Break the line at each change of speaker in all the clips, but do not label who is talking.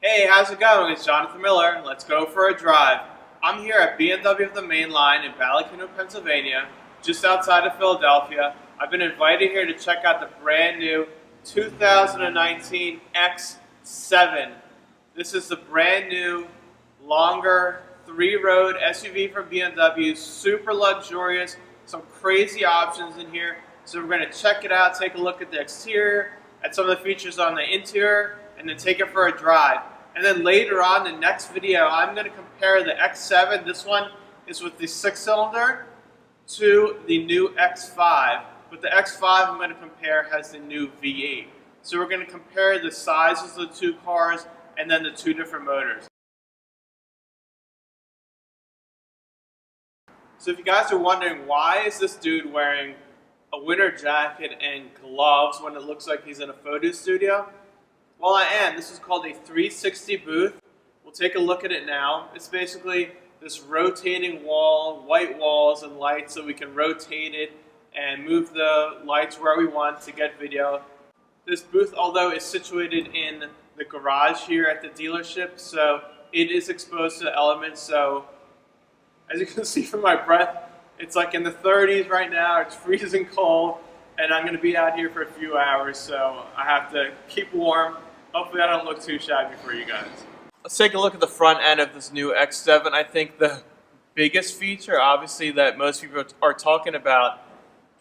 Hey, how's it going? It's Jonathan Miller. Let's go for a drive. I'm here at BMW of the Main Line in Ballacano, Pennsylvania, just outside of Philadelphia. I've been invited here to check out the brand new 2019 X7. This is the brand new, longer, three-road SUV from BMW, super luxurious, some crazy options in here. So we're going to check it out, take a look at the exterior, at some of the features on the interior, and then take it for a drive. And then later on, the next video, I'm going to compare the X7, this one is with the 6-cylinder, to the new X5. But the X5 I'm going to compare has the new V8. So we're going to compare the sizes of the two cars and then the two different motors. So if you guys are wondering, why is this dude wearing a winter jacket and gloves when it looks like he's in a photo studio? Well, I am. This is called a 360 booth. We'll take a look at it now. It's basically this rotating wall, white walls and lights, so we can rotate it and move the lights where we want to get video. This booth, although is situated in the garage here at the dealership, so it is exposed to the elements. So as you can see from my breath, it's like in the 30s right now. It's freezing cold, and I'm going to be out here for a few hours, so I have to keep warm. Hopefully I don't look too shabby for you guys. Let's take a look at the front end of this new X7. I think the biggest feature, obviously, that most people are talking about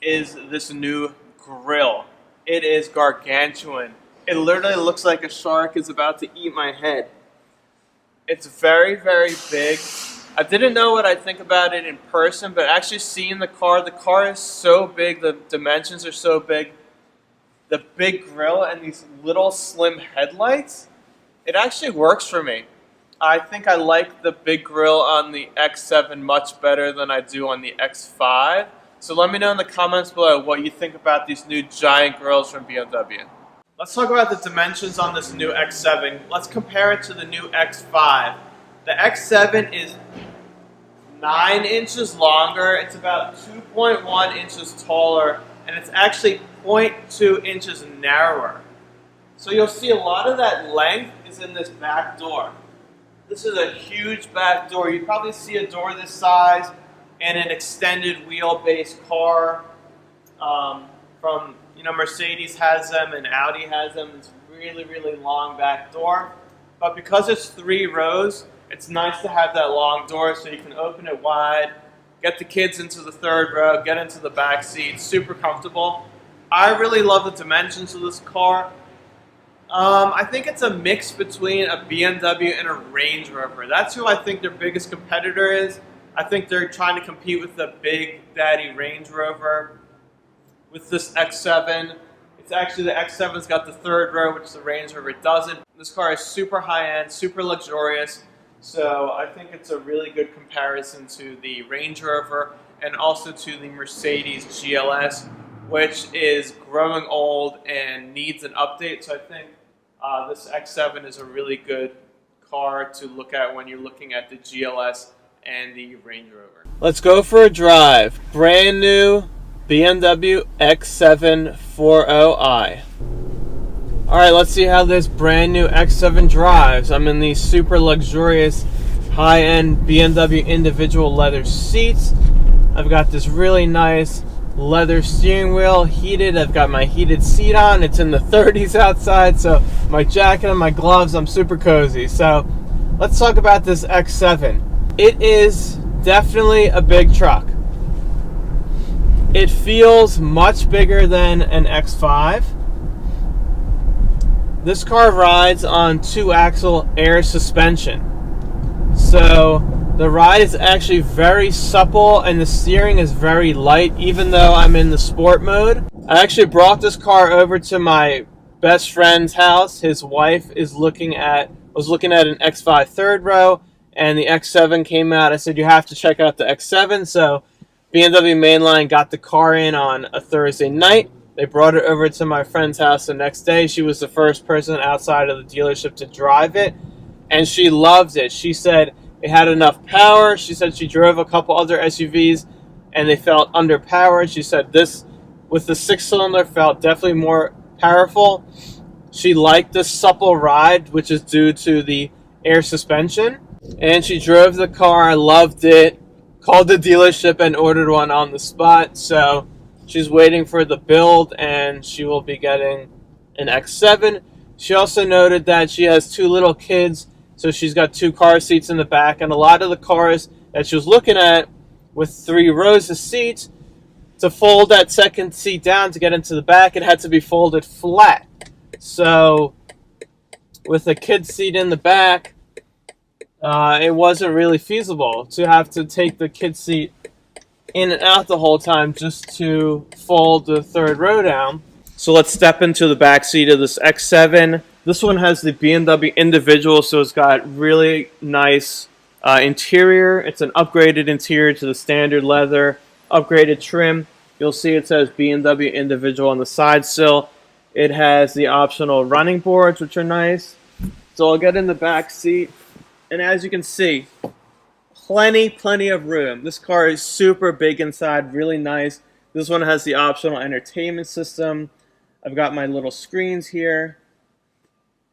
is this new grille. It is gargantuan. It literally looks like a shark is about to eat my head. It's very, very big. I didn't know what I'd think about it in person, but actually seeing the car is so big, the dimensions are so big. The big grille and these little slim headlights, it actually works for me. I think I like the big grille on the X7 much better than I do on the X5. So let me know in the comments below what you think about these new giant grilles from BMW. Let's talk about the dimensions on this new X7. Let's compare it to the new X5. The X7 is 9 inches longer, it's about 2.1 inches taller, and it's actually 0.2 inches narrower. So you'll see a lot of that length is in this back door. This is a huge back door. You probably see a door this size in an extended wheelbase car. From Mercedes has them and Audi has them. It's really, really long back door. But because it's 3 rows, it's nice to have that long door so you can open it wide, get the kids into the 3rd row, get into the back seat, super comfortable. I really love the dimensions of this car. I think it's a mix between a BMW and a Range Rover. That's who I think their biggest competitor is. I think they're trying to compete with the Big Daddy Range Rover with this X7. It's actually the X7's got the 3rd row, which the Range Rover doesn't. This car is super high-end, super luxurious. So I think it's a really good comparison to the Range Rover and also to the Mercedes GLS, which is growing old and needs an update. So I think this X7 is a really good car to look at when you're looking at the GLS and the Range Rover. Let's go for a drive. Brand new BMW X7 40i. Alright, let's see how this brand new X7 drives. I'm in these super luxurious high-end BMW individual leather seats. I've got this really nice leather steering wheel, heated. I've got my heated seat on. It's in the 30s outside, so my jacket and my gloves, I'm super cozy. So let's talk about this X7. It is definitely a big truck. It feels much bigger than an X5. This car rides on 2-axle air suspension. So the ride is actually very supple and the steering is very light, even though I'm in the sport mode. I actually brought this car over to my best friend's house. His wife was looking at an X5 3rd row, and the X7 came out. I said, you have to check out the X7. So BMW Mainline got the car in on a Thursday night. They brought it over to my friend's house the next day. She was the first person outside of the dealership to drive it, and she loved it. She said it had enough power. She said she drove a couple other SUVs, and they felt underpowered. She said this, with the 6-cylinder, felt definitely more powerful. She liked the supple ride, which is due to the air suspension. And she drove the car, loved it, called the dealership and ordered one on the spot. So she's waiting for the build, and she will be getting an X7. She also noted that she has 2 little kids, so she's got 2 car seats in the back. And a lot of the cars that she was looking at with 3 rows of seats, to fold that second seat down to get into the back, it had to be folded flat. So with a kid seat in the back, it wasn't really feasible to have to take the kid seat in and out the whole time just to fold the 3rd row down. So let's step into the back seat of this X7. This one has the BMW individual, so it's got really nice interior. It's an upgraded interior to the standard leather, upgraded trim. You'll see it says BMW individual on the side sill. It has the optional running boards, which are nice. So I'll get in the back seat, and as you can see, plenty of room. This car is super big inside, really nice. This one has the optional entertainment system. I've got my little screens here,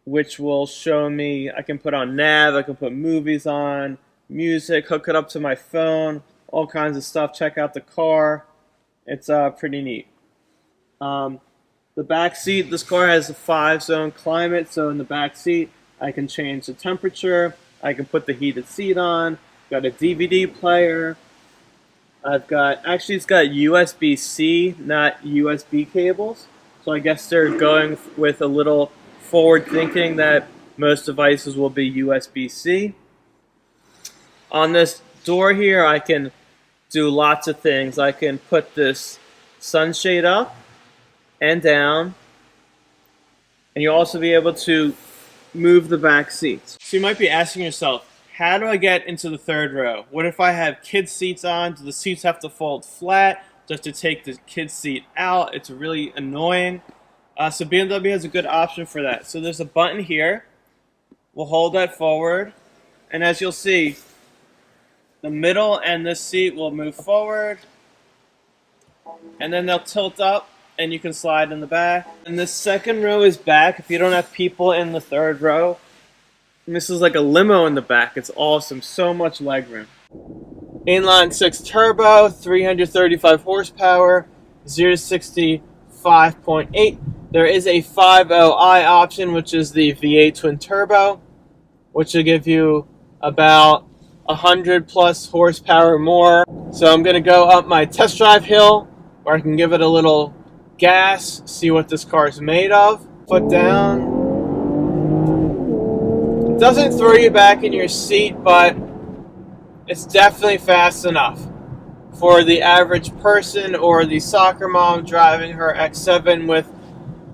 which will show me, I can put on nav, I can put movies on, music, hook it up to my phone, all kinds of stuff. Check out the car. It's pretty neat. The back seat, this car has a 5-zone climate, so in the back seat I can change the temperature, I can put the heated seat on, got a DVD player, actually it's got USB-C, not USB cables, so I guess they're going with a little forward thinking that most devices will be USB-C. On this door here I can do lots of things. I can put this sunshade up and down, and you'll also be able to move the back seats. So you might be asking yourself, how do I get into the 3rd row? What if I have kids seats on? Do the seats have to fold flat? Do I have to take the kids seat out? It's really annoying. So BMW has a good option for that. So there's a button here. We'll hold that forward, and as you'll see, the middle and this seat will move forward, and then they'll tilt up and you can slide in the back. And this 2nd row is back if you don't have people in the 3rd row. And this is like a limo in the back. It's awesome. So much legroom. Inline 6 turbo, 335 horsepower, 0 to 60, 5.8. There is a 5.0i option, which is the V8 twin turbo, which will give you about 100 plus horsepower more. So I'm going to go up my test drive hill, where I can give it a little gas, see what this car is made of. Foot down. It doesn't throw you back in your seat, but it's definitely fast enough for the average person or the soccer mom driving her X7 with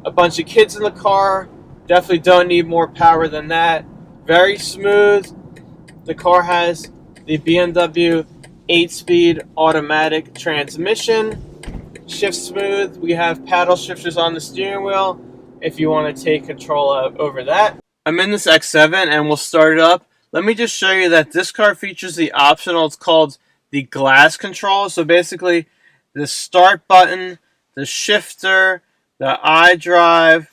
a bunch of kids in the car. Definitely don't need more power than that. Very smooth. The car has the BMW 8-speed automatic transmission. Shifts smooth. We have paddle shifters on the steering wheel if you want to take control over that. I'm in this X7 and we'll start it up. Let me just show you that this car features the optional, it's called the glass control. So basically the start button, the shifter, the iDrive,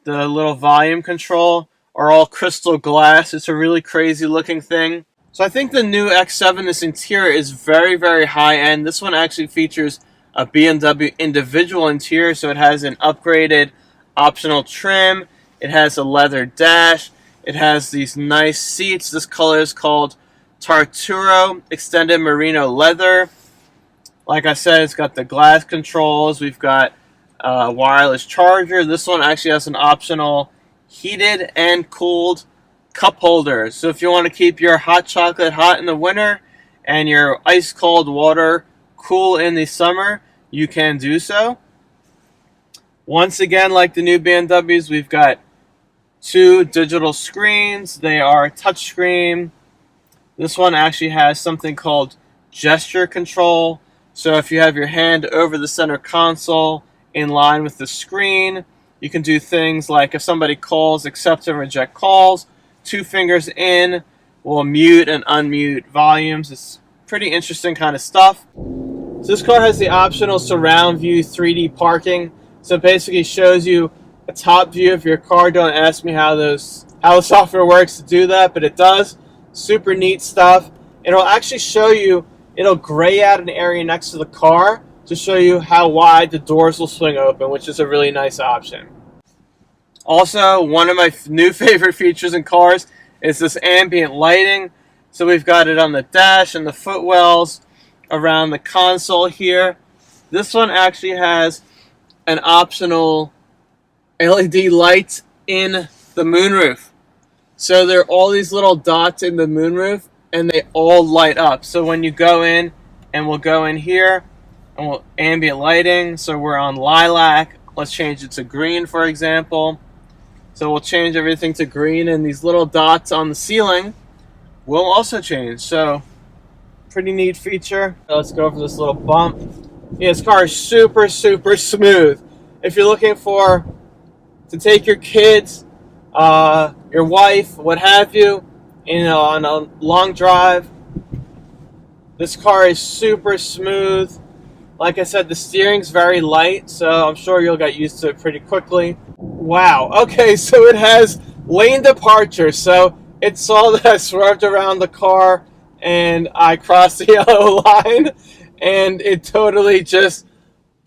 the little volume control are all crystal glass. It's a really crazy looking thing. So I think the new X7, this interior is very high end. This one actually features a BMW individual interior, so it has an upgraded optional trim. It has a leather dash. It has these nice seats. This color is called Tarturo Extended Merino Leather. Like I said, it's got the glass controls. We've got a wireless charger. This one actually has an optional heated and cooled cup holder. So if you want to keep your hot chocolate hot in the winter and your ice cold water cool in the summer, you can do so. Once again, like the new BMWs, we've got 2 digital screens. They are touchscreen. This one actually has something called gesture control. So if you have your hand over the center console in line with the screen, you can do things like if somebody calls, accept and reject calls. 2 fingers in will mute and unmute volumes. It's pretty interesting kind of stuff. So this car has the optional surround view 3D parking. So it basically shows you a top view of your car. Don't ask me how the software works to do that, but it does. Super neat stuff. It'll actually show you, it'll gray out an area next to the car to show you how wide the doors will swing open, which is a really nice option. Also, one of my new favorite features in cars is this ambient lighting. So we've got it on the dash and the footwells, around the console here. This one actually has an optional LED light in the moonroof. So there are all these little dots in the moonroof, and they all light up. So when you go in, and we'll go in here, and we'll ambient lighting. So we're on lilac. Let's change it to green, for example. So we'll change everything to green, and these little dots on the ceiling will also change. So pretty neat feature. Let's go over this little bump. Yeah, this car is super, super smooth. If you're looking to take your kids, your wife, what have you, on a long drive, this car is super smooth. Like I said, the steering's very light, so I'm sure you'll get used to it pretty quickly. Wow. Okay, so it has lane departure. So it saw that I swerved around the car and I crossed the yellow line, and it totally just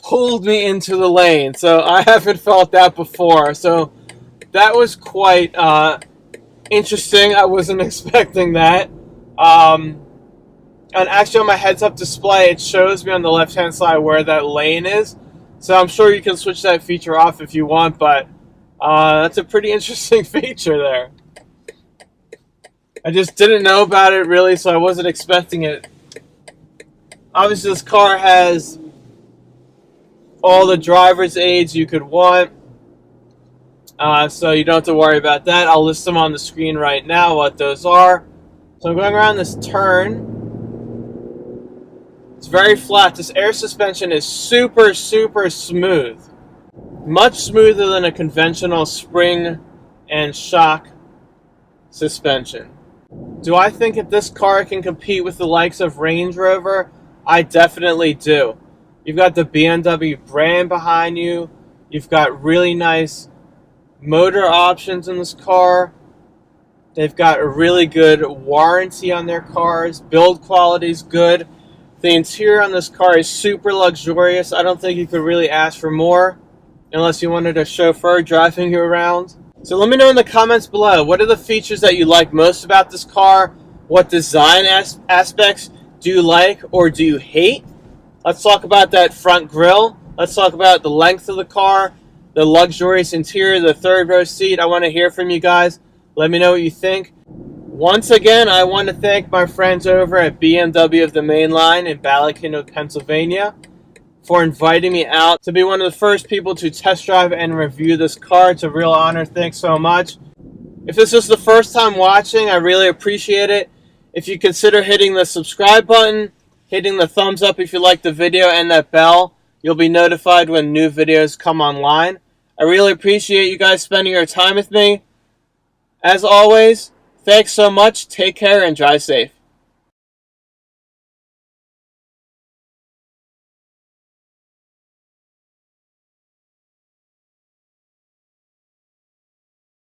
pulled me into the lane. So I haven't felt that before. So that was quite interesting. I wasn't expecting that. And actually on my heads-up display, it shows me on the left-hand side where that lane is. So I'm sure you can switch that feature off if you want, but that's a pretty interesting feature there. I just didn't know about it really, so I wasn't expecting it. Obviously, this car has all the driver's aids you could want, so you don't have to worry about that. I'll list them on the screen right now, what those are. So I'm going around this turn. It's very flat. This air suspension is super, super smooth. Much smoother than a conventional spring and shock suspension. Do I think that this car can compete with the likes of Range Rover? I definitely do. You've got the BMW brand behind you. You've got really nice motor options in this car. They've got a really good warranty on their cars. Build quality is good. The interior on this car is super luxurious. I don't think you could really ask for more unless you wanted a chauffeur driving you around. So let me know in the comments below, what are the features that you like most about this car? What design aspects do you like or do you hate? Let's talk about that front grille. Let's talk about the length of the car, the luxurious interior, the third row seat. I want to hear from you guys. Let me know what you think. Once again, I want to thank my friends over at BMW of the Main Line in Ballackinwood, Pennsylvania, for inviting me out to be one of the first people to test drive and review this car. It's a real honor. Thanks so much. If this is the first time watching, I really appreciate it. If you consider hitting the subscribe button, hitting the thumbs up if you like the video, and that bell, you'll be notified when new videos come online. I really appreciate you guys spending your time with me. As always, thanks so much. Take care and drive safe.